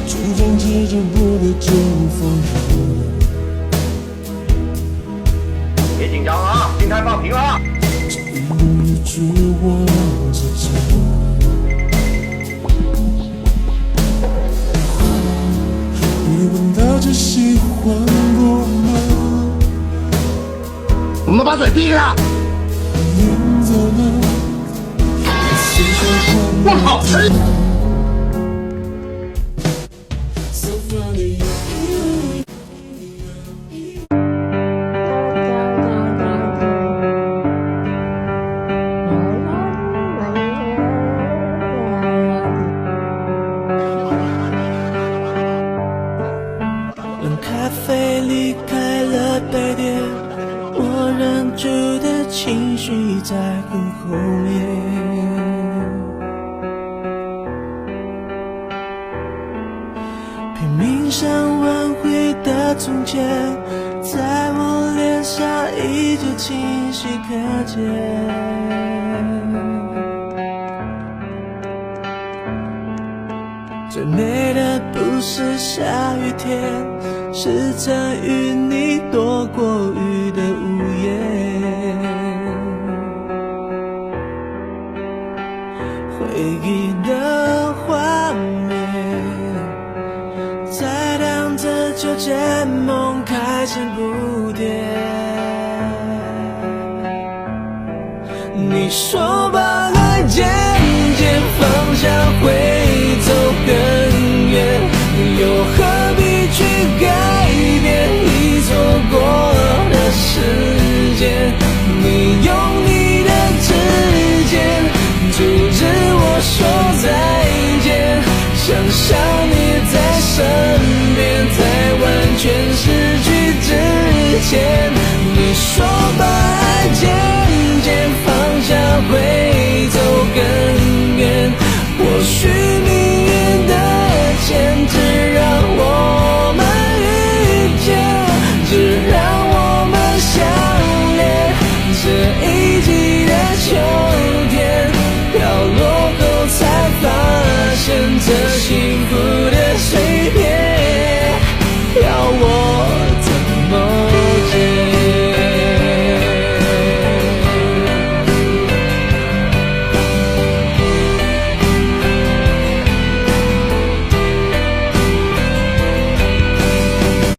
主张接着我的这风别紧张啊，心态放平了。这一路一直望着这，别问大家喜欢我吗？我们把嘴闭上。远走了，我靠！冷咖啡离开了杯垫，我忍住的情绪在很后面。拼命想挽回的从前，在我脸上依旧清晰可见。最美的不是下雨天，是曾与你躲过雨的午夜。回忆的画面，在荡着秋千，梦开成蝴蝶。你说吧。